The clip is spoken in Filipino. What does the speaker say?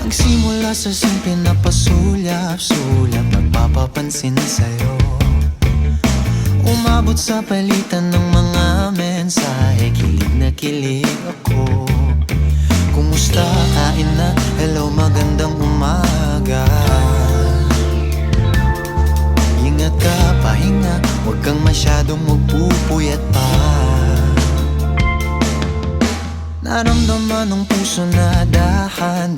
Nagsimula sa simple na pasulyap-sulyap, nagpapapansin sa'yo. Umabot sa palitan ng mga mensahe, kilig na kilig ako. Kumusta, kain na, hello, magandang umaga. Ingat ka, pahinga, huwag kang masyadong magpupuyat pa. Naramdaman ng puso na dahan